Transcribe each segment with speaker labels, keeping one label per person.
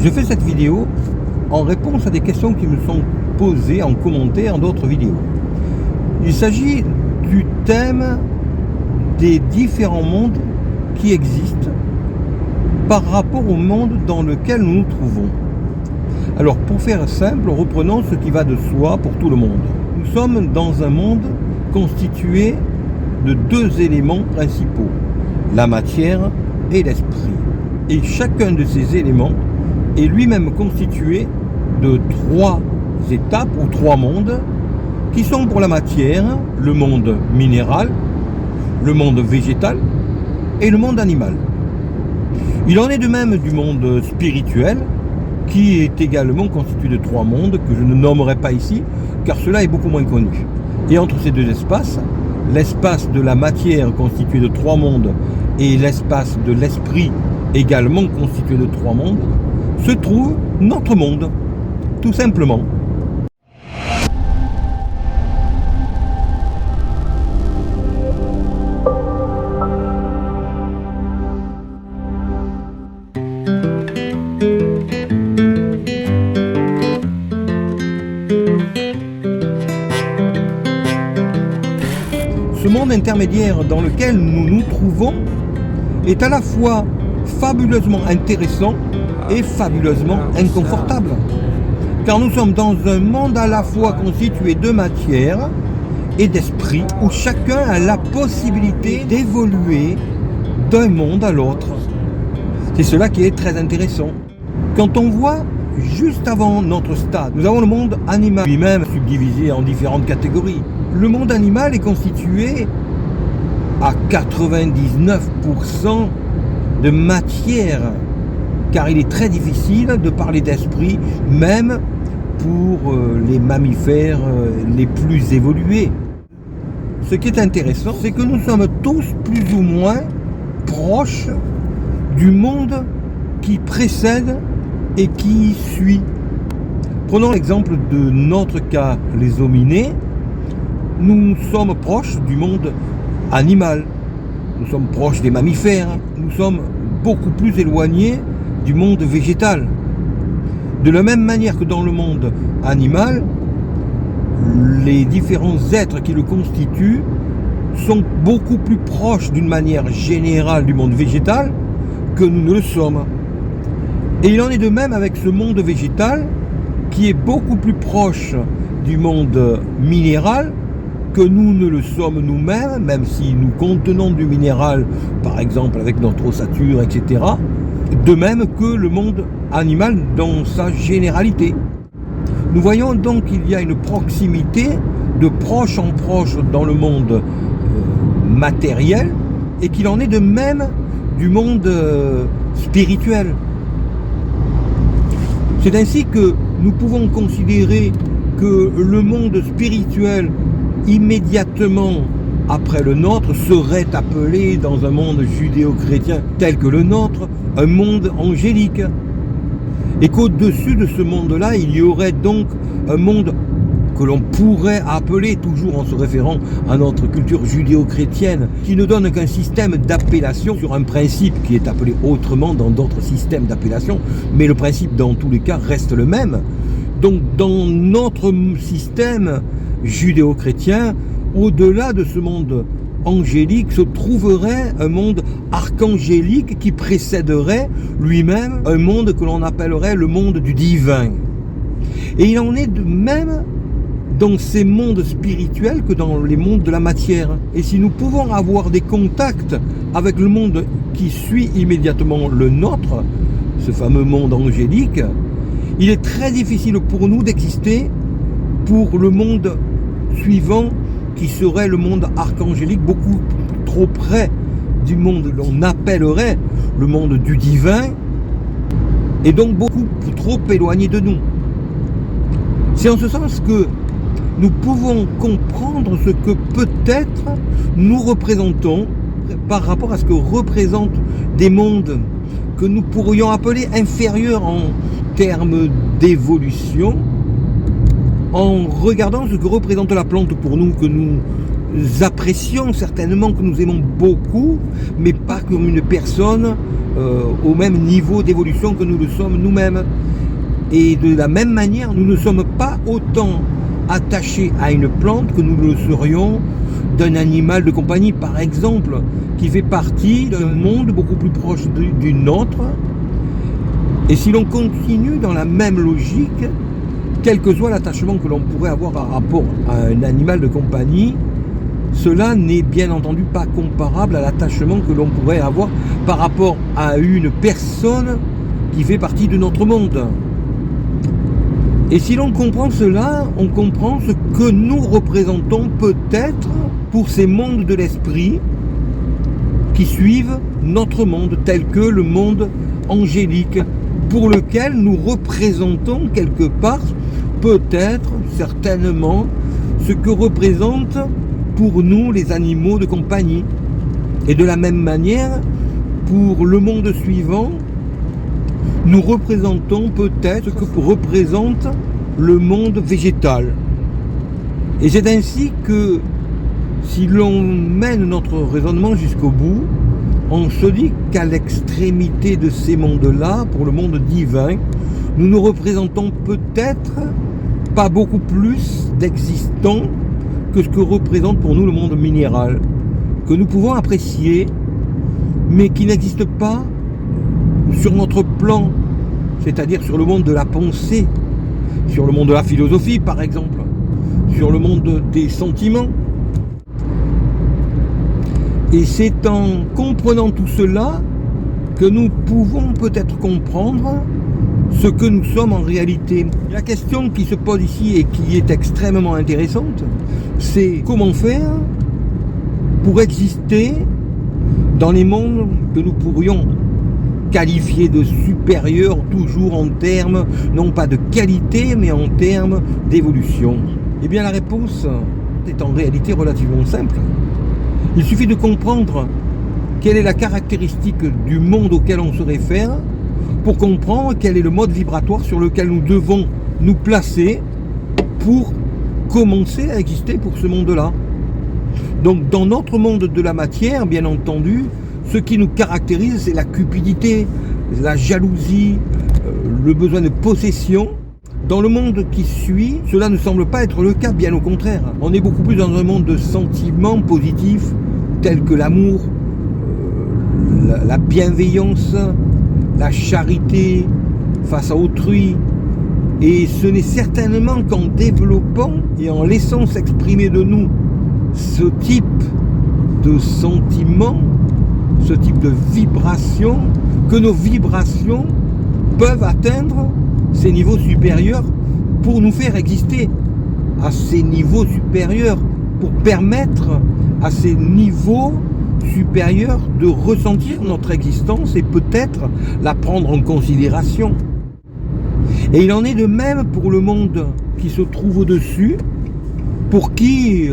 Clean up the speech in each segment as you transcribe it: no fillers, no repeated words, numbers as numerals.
Speaker 1: Je fais cette vidéo en réponse à des questions qui me sont posées en commentaire d'autres vidéos. Il s'agit du thème des différents mondes qui existent par rapport au monde dans lequel nous nous trouvons. Alors pour faire simple, reprenons ce qui va de soi pour tout le monde. Nous sommes dans un monde constitué de deux éléments principaux, la matière et l'esprit. Et chacun de ces éléments est lui-même constitué de trois étapes ou trois mondes qui sont pour la matière le monde minéral, le monde végétal et le monde animal. Il en est de même du monde spirituel qui est également constitué de trois mondes que je ne nommerai pas ici car cela est beaucoup moins connu. Et entre ces deux espaces, l'espace de la matière constitué de trois mondes et l'espace de l'esprit également constitué de trois mondes, se trouve notre monde, tout simplement. Ce monde intermédiaire dans lequel nous nous trouvons est à la fois fabuleusement intéressant et fabuleusement inconfortable. Car nous sommes dans un monde à la fois constitué de matière et d'esprit, où chacun a la possibilité d'évoluer d'un monde à l'autre. C'est cela qui est très intéressant. Quand on voit juste avant notre stade, nous avons le monde animal, lui-même subdivisé en différentes catégories. Le monde animal est constitué à 99% de matière, car il est très difficile de parler d'esprit, même pour les mammifères les plus évolués. Ce qui est intéressant, c'est que nous sommes tous plus ou moins proches du monde qui précède et qui suit. Prenons l'exemple de notre cas, les hominés. Nous sommes proches du monde animal. Nous sommes proches des mammifères, nous sommes beaucoup plus éloignés du monde végétal. De la même manière que dans le monde animal, les différents êtres qui le constituent sont beaucoup plus proches d'une manière générale du monde végétal que nous ne le sommes. Et il en est de même avec ce monde végétal qui est beaucoup plus proche du monde minéral que nous ne le sommes nous-mêmes, même si nous contenons du minéral, par exemple avec notre ossature, etc. De même que le monde animal dans sa généralité. Nous voyons donc qu'il y a une proximité de proche en proche dans le monde matériel et qu'il en est de même du monde spirituel. C'est ainsi que nous pouvons considérer que le monde spirituel immédiatement après le nôtre serait appelé dans un monde judéo-chrétien tel que le nôtre un monde angélique, et qu'au-dessus de ce monde-là il y aurait donc un monde que l'on pourrait appeler, toujours en se référant à notre culture judéo-chrétienne, qui ne donne qu'un système d'appellation sur un principe qui est appelé autrement dans d'autres systèmes d'appellation, mais le principe dans tous les cas reste le même. Donc dans notre système judéo-chrétien, au-delà de ce monde angélique se trouverait un monde archangélique qui précéderait lui-même un monde que l'on appellerait le monde du divin. Et il en est de même dans ces mondes spirituels que dans les mondes de la matière. Et si nous pouvons avoir des contacts avec le monde qui suit immédiatement le nôtre, ce fameux monde angélique, il est très difficile pour nous d'exister pour le monde suivant qui serait le monde archangélique, beaucoup trop près du monde que l'on appellerait le monde du divin, et donc beaucoup trop éloigné de nous. C'est en ce sens que nous pouvons comprendre ce que peut-être nous représentons par rapport à ce que représentent des mondes que nous pourrions appeler inférieurs en termes d'évolution, en regardant ce que représente la plante pour nous, que nous apprécions certainement, que nous aimons beaucoup, mais pas comme une personne au même niveau d'évolution que nous le sommes nous-mêmes. Et de la même manière, nous ne sommes pas autant attachés à une plante que nous le serions d'un animal de compagnie, par exemple, qui fait partie d'un monde beaucoup plus proche du nôtre. Et si l'on continue dans la même logique, quel que soit l'attachement que l'on pourrait avoir par rapport à un animal de compagnie, cela n'est bien entendu pas comparable à l'attachement que l'on pourrait avoir par rapport à une personne qui fait partie de notre monde. Et si l'on comprend cela, on comprend ce que nous représentons peut-être pour ces mondes de l'esprit qui suivent notre monde, tel que le monde angélique, pour lequel nous représentons quelque part, peut-être, certainement, ce que représentent pour nous les animaux de compagnie. Et de la même manière, pour le monde suivant, nous représentons peut-être ce que représente le monde végétal. Et c'est ainsi que, si l'on mène notre raisonnement jusqu'au bout, on se dit qu'à l'extrémité de ces mondes-là, pour le monde divin, nous nous représentons peut-être pas beaucoup plus d'existants que ce que représente pour nous le monde minéral, que nous pouvons apprécier, mais qui n'existe pas sur notre plan, c'est-à-dire sur le monde de la pensée, sur le monde de la philosophie par exemple, sur le monde des sentiments. Et c'est en comprenant tout cela que nous pouvons peut-être comprendre ce que nous sommes en réalité. La question qui se pose ici et qui est extrêmement intéressante, c'est comment faire pour exister dans les mondes que nous pourrions qualifier de supérieurs, toujours en termes, non pas de qualité, mais en termes d'évolution. Eh bien la réponse est en réalité relativement simple. Il suffit de comprendre quelle est la caractéristique du monde auquel on se réfère pour comprendre quel est le mode vibratoire sur lequel nous devons nous placer pour commencer à exister pour ce monde-là. Donc dans notre monde de la matière, bien entendu, ce qui nous caractérise, c'est la cupidité, la jalousie, le besoin de possession. Dans le monde qui suit, cela ne semble pas être le cas, bien au contraire. On est beaucoup plus dans un monde de sentiments positifs, tels que l'amour, la bienveillance, la charité face à autrui. Et ce n'est certainement qu'en développant et en laissant s'exprimer de nous ce type de sentiments, ce type de vibration, que nos vibrations peuvent atteindre ces niveaux supérieurs pour nous faire exister à ces niveaux supérieurs, pour permettre à ces niveaux supérieurs de ressentir notre existence et peut-être la prendre en considération. Et il en est de même pour le monde qui se trouve au-dessus, pour qui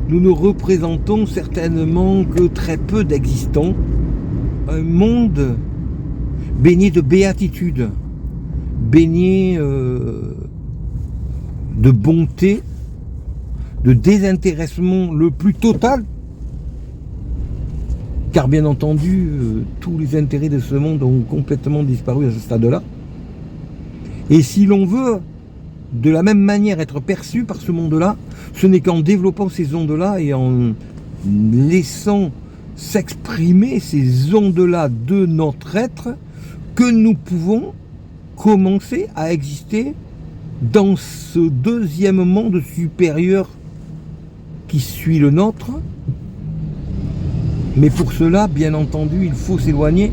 Speaker 1: nous ne représentons certainement que très peu d'existants. Un monde baigné de béatitude, baigné de bonté, de désintéressement le plus total, car bien entendu, tous les intérêts de ce monde ont complètement disparu à ce stade-là. Et si l'on veut de la même manière être perçu par ce monde-là, ce n'est qu'en développant ces ondes-là et en laissant s'exprimer ces ondes-là de notre être que nous pouvons commencer à exister dans ce deuxième monde supérieur qui suit le nôtre. Mais pour cela, bien entendu, il faut s'éloigner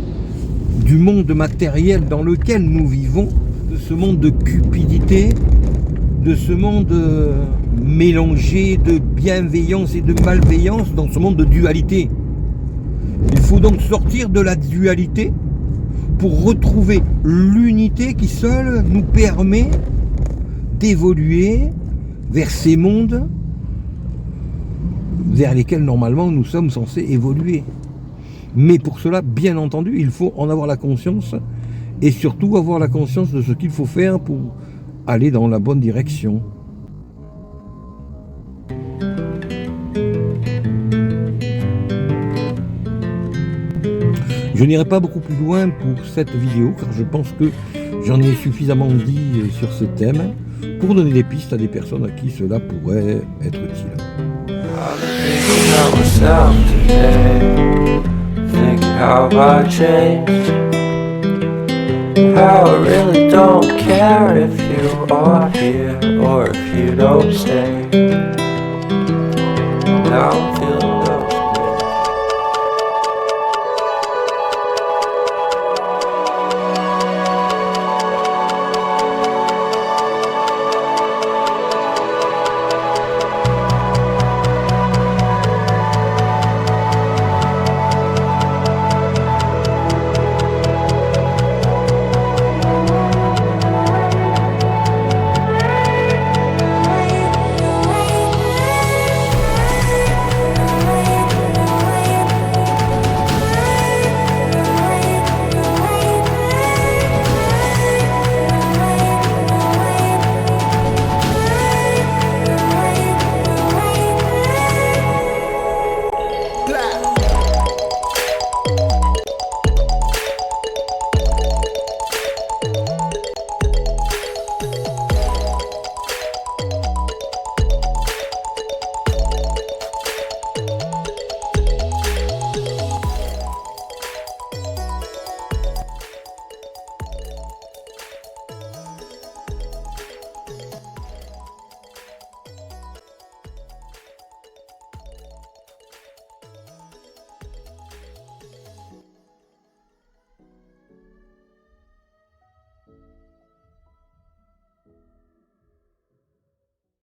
Speaker 1: du monde matériel dans lequel nous vivons, de ce monde de cupidité, de ce monde mélangé de bienveillance et de malveillance, dans ce monde de dualité. Il faut donc sortir de la dualité pour retrouver l'unité qui seule nous permet d'évoluer vers ces mondes vers lesquels normalement nous sommes censés évoluer. Mais pour cela, bien entendu, il faut en avoir la conscience et surtout avoir la conscience de ce qu'il faut faire pour aller dans la bonne direction. Je n'irai pas beaucoup plus loin pour cette vidéo car je pense que j'en ai suffisamment dit sur ce thème pour donner des pistes à des personnes à qui cela pourrait être utile.
Speaker 2: How I really don't care if you are here or if you don't stay. Now I'm feeling